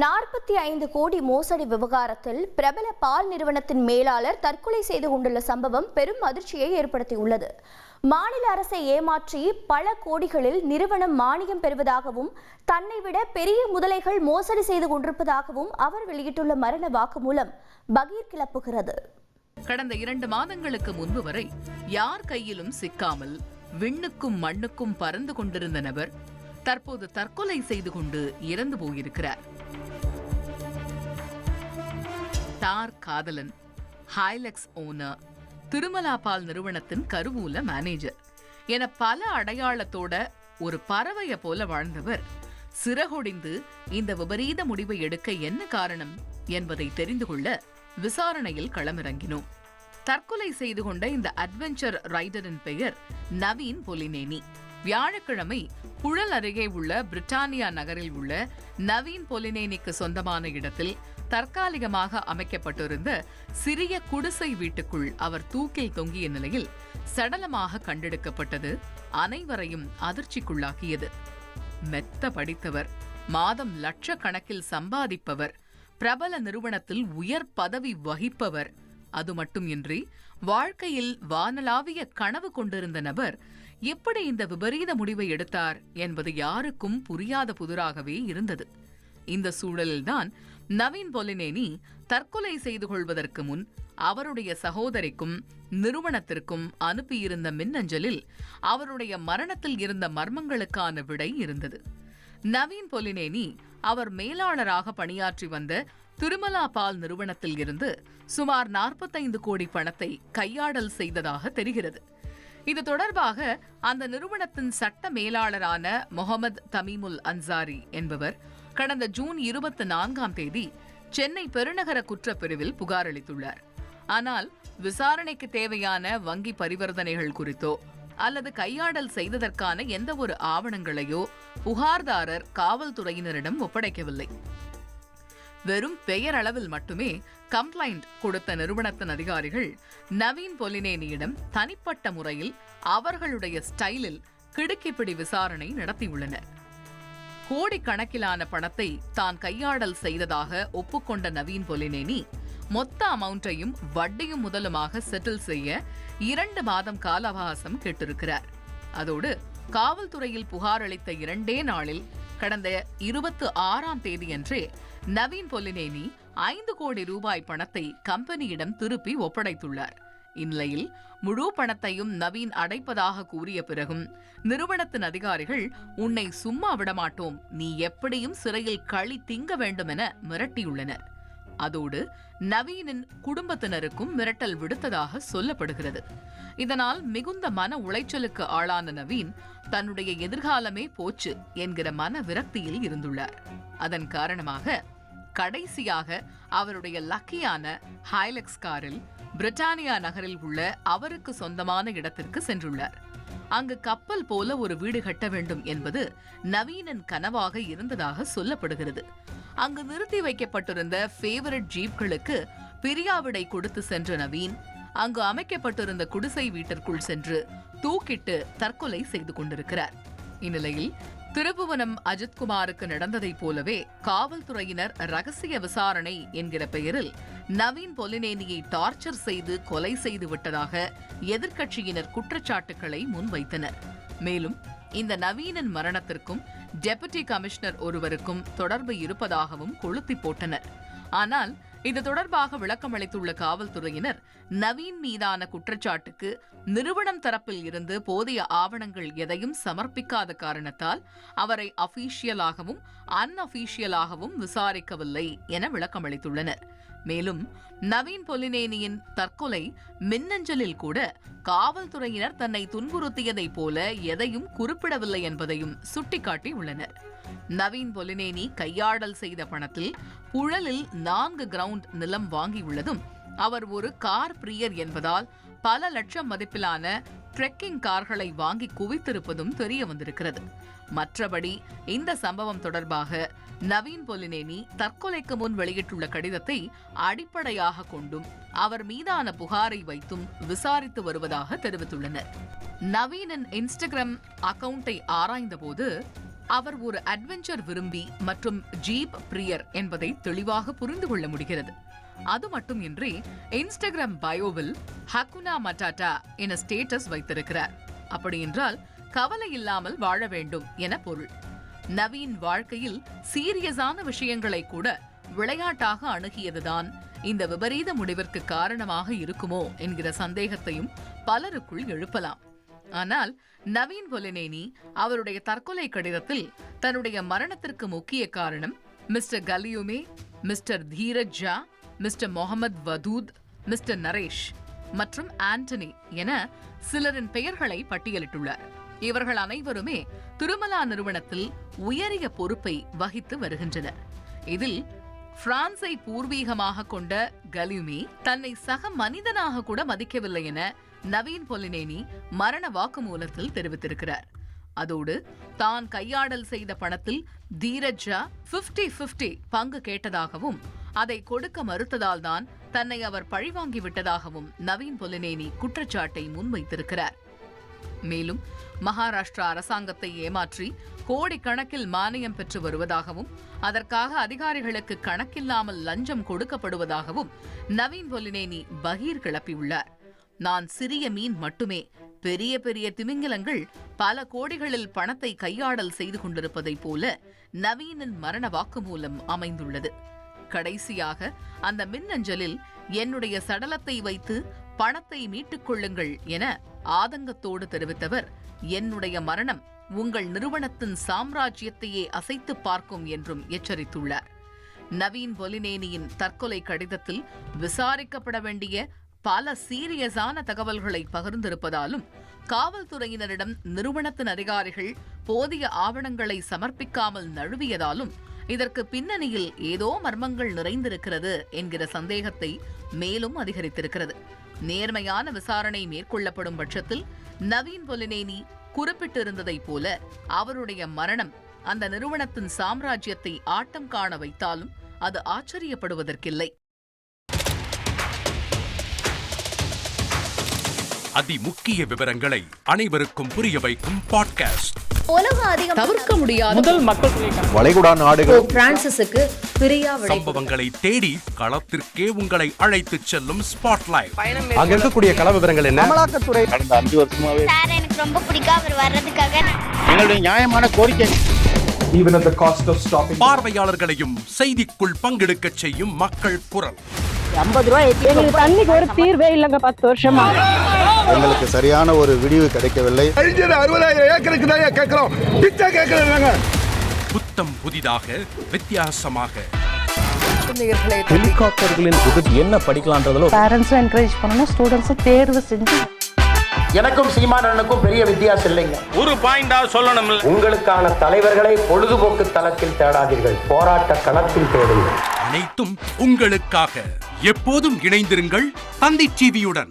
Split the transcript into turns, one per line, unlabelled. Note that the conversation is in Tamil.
45 கோடி மோசடி விவகாரத்தில் பிரபல பால் நிறுவனத்தின் மேலாளர் தற்கொலை செய்து கொண்டுள்ள சம்பவம் பெரும் அதிர்ச்சியை ஏற்படுத்தியுள்ளது. மாநில அரசை ஏமாற்றி பல கோடிகளில் நிறுவனம் மானியம் பெறுவதாகவும் தன்னை விட பெரிய முதலைகள் மோசடி செய்து கொண்டிருப்பதாகவும் அவர் வெளியிட்டுள்ள மரண வாக்குமூலம் பகீர் கிளப்புகிறது.
கடந்த 2 மாதங்களுக்கு முன்பு வரை யார் கையிலும் சிக்காமல் விண்ணுக்கும் மண்ணுக்கும் பறந்து கொண்டிருந்த நபர் தற்போது தற்கொலை செய்து கொண்டு இறந்து போயிருக்கிறார். தார் காதலன், ஹைலக்ஸ் ஓனர், திருமலா பால் நிறுவனத்தின் கருவூல மேனேஜர் என பல அடையாளத்தோட ஒரு பறவைய போல வாழ்ந்தவர் சிறகொடிந்து இந்த விபரீத முடிவை எடுக்க என்ன காரணம் என்பதை தெரிந்து கொள்ள விசாரணையில் களமிறங்கினோம். தற்கொலை செய்து கொண்ட இந்த அட்வென்ச்சர் ரைடரின் பெயர் நவீன் பொலினேனி. வியாழக்கிழமை புழல் அருகே உள்ள பிரிட்டானியா நகரில் உள்ள நவீன் பொலினேனிக்கு சொந்தமான இடத்தில் தற்காலிகமாக அமைக்கப்பட்டிருந்த சிறிய குடிசை வீட்டுக்குள் அவர் தூக்கில் தொங்கிய நிலையில் சடலமாக கண்டெடுக்கப்பட்டது அனைவரையும் அதிர்ச்சிக்குள்ளாக்கியது. மெத்த படித்தவர், மாதம் லட்சக்கணக்கில் சம்பாதிப்பவர், பிரபல நிறுவனத்தில் உயர் பதவி வகிப்பவர், அது மட்டுமின்றி வாழ்க்கையில் வானளாவிய கனவு கொண்டிருந்த நபர் எப்படி இந்த விபரீத முடிவை எடுத்தார் என்பது யாருக்கும் புரியாத புதிராகவே இருந்தது. இந்த சூழலில்தான் நவீன் பொலினேனி தற்கொலை செய்து கொள்வதற்கு முன் அவருடைய சகோதரிக்கும் நிறுவனத்திற்கும் அனுப்பியிருந்த மின்னஞ்சலில் அவருடைய மரணத்தில் இருந்த மர்மங்களுக்கான விடை இருந்தது. நவீன் பொலினேனி அவர் மேலாளராக பணியாற்றி வந்த திருமலா பால் நிறுவனத்தில் இருந்து சுமார் 45 கோடி பணத்தை கையாடல் செய்ததாக தெரிகிறது. இது தொடர்பாக அந்த நிறுவனத்தின் சட்ட மேலாளரான முகமது தமீமுல் அன்சாரி என்பவர் கடந்த ஜூன் 24ஆம் தேதி சென்னை பெருநகர குற்றப்பிரிவில் புகார் அளித்துள்ளார். ஆனால் விசாரணைக்கு தேவையான வங்கி பரிவர்த்தனைகள் குறித்தோ அல்லது கையாடல் செய்ததற்கான எந்த ஒரு ஆவணங்களையோ புகார்தாரர் காவல்துறையினரிடம் ஒப்படைக்கவில்லை. வெறும் பெயரளவில் மட்டுமே கம்ப்ளைண்ட் கொடுத்த நிறுவனத்தின் அதிகாரிகள் நவீன் பொலினேனியிடம் தனிப்பட்ட முறையில் அவர்களுடைய ஸ்டைலில் கிடுக்கிப்பிடி விசாரணை நடத்தியுள்ளனர். கோடிக்கணக்கிலான பணத்தை தான் கையாடல் செய்ததாக ஒப்புக்கொண்ட நவீன் பொலினேனி மொத்த அமௌண்ட்டையும் வட்டியும் முதலுமாக செட்டில் செய்ய 2 மாதம் கால அவகாசம் கேட்டிருக்கிறார். அதோடு காவல்துறையில் புகார் அளித்த 2 நாளில் கடந்த 26ஆம் தேதியன்றே நவீன் பொலினேனி 5 கோடி ரூபாய் பணத்தை கம்பெனியிடம் திருப்பி ஒப்படைத்துள்ளார். இந்நிலையில் முழு பணத்தையும் நவீன் அடைப்பதாக கூறிய பிறகும் நிறுவனத்தின் அதிகாரிகள் உன்னை சும்மா விடமாட்டோம், நீ எப்படியும் சிறையில் களி திங்க வேண்டும் என மிரட்டியுள்ளனர். அதோடு நவீனின் குடும்பத்தினருக்கும் மிரட்டல் விடுத்ததாக சொல்லப்படுகிறது. இதனால் மிகுந்த மன உளைச்சலுக்கு ஆளான நவீன் தன்னுடைய எதிர்காலமே போச்சு என்கிற மன விரக்தியில் இருந்துள்ளார். அதன் காரணமாக கடைசியாக அவருடைய லக்கியான ஹைலக்ஸ் காரில் பிரிட்டானியா நகரில் உள்ள அவருக்கு சொந்தமான இடத்திற்கு சென்றுள்ளார். அங்கு கப்பல் போல ஒரு வீடு கட்ட வேண்டும் என்பது நவீனின் கனவாக இருந்ததாக சொல்லப்படுகிறது. அங்கு நிறுத்தி வைக்கப்பட்டிருந்த ஃபேவரட் ஜீப்களுக்கு பிரியாவிடை கொடுத்து சென்ற நவீன் அங்கு அமைக்கப்பட்டிருந்த குடிசை வீட்டிற்குள் சென்று தூக்கிட்டு தற்கொலை செய்து கொண்டிருக்கிறார். இந்நிலையில் திருப்புவனம் அஜித்குமாருக்கு நடந்ததைப் போலவே காவல்துறையினர் ரகசிய விசாரணை என்கிற பெயரில் நவீன் பொலினேனியை டார்ச்சர் செய்து கொலை செய்து விட்டதாக எதிர்க்கட்சியினர் குற்றச்சாட்டுக்களை முன்வைத்தனர். மேலும் இந்த நவீனின் மரணத்திற்கும் டெபுட்டி கமிஷனர் ஒருவருக்கும் தொடர்பு இருப்பதாகவும் கொளுத்தி போட்டனர். ஆனால் இது தொடர்பாக விளக்கமளித்துள்ள காவல்துறையினர் நவீன் மீதான குற்றச்சாட்டுக்கு நிறுவனம் தரப்பில் இருந்து போதிய ஆவணங்கள் எதையும் சமர்ப்பிக்காத காரணத்தால் அவரை அபிஷியலாகவும் அன்அபிஷியலாகவும் விசாரிக்கவில்லை என விளக்கமளித்துள்ளனர். மேலும் நவீன் பொலினேனியின் தற்கொலை மின்னஞ்சலில் கூட காவல்துறையினர் தன்னை துன்புறுத்தியதைப் போல எதையும் குறிப்பிடவில்லை என்பதையும் சுட்டிக்காட்டியுள்ளனர். நவீன் பொலினேனி கையாடல் செய்த பணத்தில் புழலில் 4 கிரவுண்ட் நிலம் வாங்கியுள்ளதும் அவர் ஒரு கார் பிரியர் என்பதால் பல லட்சம் மதிப்பிலான ட்ரெக்கிங் கார்களை வாங்கி குவித்திருப்பதும் தெரிய வந்திருக்கிறது. மற்றபடி இந்த சம்பவம் தொடர்பாக நவீன் பொலினேனி தற்கொலைக்கு முன் வெளியிட்டுள்ள கடிதத்தை அடிப்படையாக கொண்டும் அவர் மீதான புகாரை வைத்தும் விசாரித்து வருவதாக தெரிவித்துள்ளனர். நவீனின் இன்ஸ்டாகிராம் அக்கவுண்டை ஆராய்ந்தபோது அவர் ஒரு அட்வென்ச்சர் விரும்பி மற்றும் ஜீப் பிரியர் என்பதை தெளிவாக புரிந்து கொள்ள முடிகிறது. அது மட்டுமின்றி இன்ஸ்டாகிராம் பயோவில் ஹக்குனா மட்டாட்டா என ஸ்டேட்டஸ் வைத்திருக்கிறார். அப்படியென்றால் கவலை இல்லாமல் வாழ வேண்டும் என பொருள். நவீன் வாழ்க்கையில் சீரியஸான விஷயங்களை கூட விளையாட்டாக அணுகியதுதான் இந்த விபரீத முடிவிற்கு காரணமாக இருக்குமோ என்கிற சந்தேகத்தையும் பலருக்குள் எழுப்பலாம். ஆனால் நவீன் பொலினேனி அவருடைய தற்கொலை கடிதத்தில் தன்னுடைய மரணத்திற்கு முக்கிய காரணம் மிஸ்டர் கலியுமே, மிஸ்டர் தீரஜ் ஜா, மிஸ்டர் முகமது வதூத், மிஸ்டர் நரேஷ் மற்றும் ஆண்டனி என சிலரின் பெயர்களை பட்டியலிட்டுள்ளார். இவர்கள் அனைவருமே திருமலா நிறுவனத்தில் உயரிய பொறுப்பை வகித்து வருகின்றனர். இதில் பிரான்சை பூர்வீகமாக கொண்ட கலியுமே தன்னை சக மனிதனாக கூட மதிக்கவில்லை என நவீன் பொலினேனி மரண வாக்குமூலத்தில் தெரிவித்திருக்கிறார். அதோடு தான் கையாடல் செய்த பணத்தில் தீரஜ் ஜா 50-50 பங்கு கேட்டதாகவும் அதை கொடுக்க மறுத்ததால் தான் தன்னை அவர் பழிவாங்கிவிட்டதாகவும் நவீன் பொலினேனி குற்றச்சாட்டை முன்வைத்திருக்கிறார். மேலும் மகாராஷ்டிரா அரசாங்கத்தை ஏமாற்றி கோடிக்கணக்கில் மானியம் பெற்று வருவதாகவும் அதற்காக அதிகாரிகளுக்கு கணக்கில்லாமல் லஞ்சம் கொடுக்கப்படுவதாகவும் நவீன் பொலினேனி பகீர் கிளப்பியுள்ளார். நான் சிறிய மீன் மட்டுமே, பெரிய பெரிய திமிங்கிலங்கள் பல கோடிகளில் பணத்தை கையாடல் செய்து கொண்டிருப்பதைப் போல நவீனின் மரண வாக்குமூலம் அமைந்துள்ளது. கடைசியாக அந்த மின்னஞ்சலில் என்னுடைய சடலத்தை வைத்து பணத்தை மீட்டுக் கொள்ளுங்கள் என ஆதங்கத்தோடு தெரிவித்தவர், என்னுடைய மரணம் உங்கள் நிறுவனத்தின் சாம்ராஜ்யத்தையே அசைத்து பார்க்கும் என்றும் எச்சரித்துள்ளார். நவீன் பொலினேனியின் தற்கொலை கடிதத்தில் விசாரிக்கப்பட வேண்டிய பல சீரியஸான தகவல்களை பகிர்ந்திருப்பதாலும் காவல்துறையினரிடம் நிறுவனத்தின் அதிகாரிகள் போதிய ஆவணங்களை சமர்ப்பிக்காமல் நழுவியதாலும் இதற்கு பின்னணியில் ஏதோ மர்மங்கள் நிறைந்திருக்கிறது என்கிற சந்தேகத்தை மேலும் அதிகரித்திருக்கிறது. நேர்மையான விசாரணை மேற்கொள்ளப்படும் பட்சத்தில் நவீன் பொலினேனி குறிப்பிட்டிருந்ததைப் போல அவருடைய மரணம் அந்த நிறுவனத்தின் சாம்ராஜ்யத்தை ஆட்டம் காண வைத்தாலும் அது ஆச்சரியப்படுவதற்கில்லை.
அதிமுக்கிய விவரங்களை அனைவருக்கும் புரிய வைக்கும் பாட்காஸ்ட்.
தவிர்க்க முடியாத
முதல் மக்கள்
வளைகுடா நாடுகள்
பிரான்சிஸுக்கு பிரியா விடை
சம்பவங்களை தேடி களத்திற்கே உங்களை அழைத்துச் செல்லும் ஸ்பாட்லைட்.
அங்க இருக்கக்கூடிய கள விவரங்கள் என்ன?
அமலாக்கத்துறை கடந்த 5 வருஷமாவே
சார் எனக்கு ரொம்ப பிடிக்கும் அவர் வர்றதுக்காக
எங்களுடைய நியாயமான கோரிக்கை.
Even at the cost of stopping.
பார்வையாளர்களையும் செய்திக்குள் பங்கெடுக்க செய்யும் மக்கள் குரல்.
50 ரூபாய் எங்களுக்கு தண்ணிக்கு ஒரு தீர்வே இல்லங்க 10 வருஷமா.
எங்களுக்கு சரியான ஒரு விடிவு கிடைக்கவில்லை.
60,000 ஏக்கருக்கு தான் கேட்கிறோம். பிச்சை கேட்கறாங்க.
புத்தம் புதிதாக வித்தியாசமாக
ஹெலிகாப்டர்களின் உதவி என்ன படிக்கலான்றதுல
பேரண்ட்ஸும் என்கரேஜ் பண்ணணும், ஸ்டூடெண்ட்ஸும் தேர்வு செஞ்சு.
எனக்கும் சீமானனுக்கும் பெரிய வித்தியாசம் இல்லைங்க.
ஒரு பாயிண்டா சொல்லணும்.
உங்களுக்கான தலைவர்களை பொழுதுபோக்கு தளத்தில் தேடாதீர்கள், போராட்ட களத்தில் தேடுங்கள்.
அனைத்தும் உங்களுக்காக. எப்போதும் இணைந்திருங்கள் தந்தி டிவியுடன்.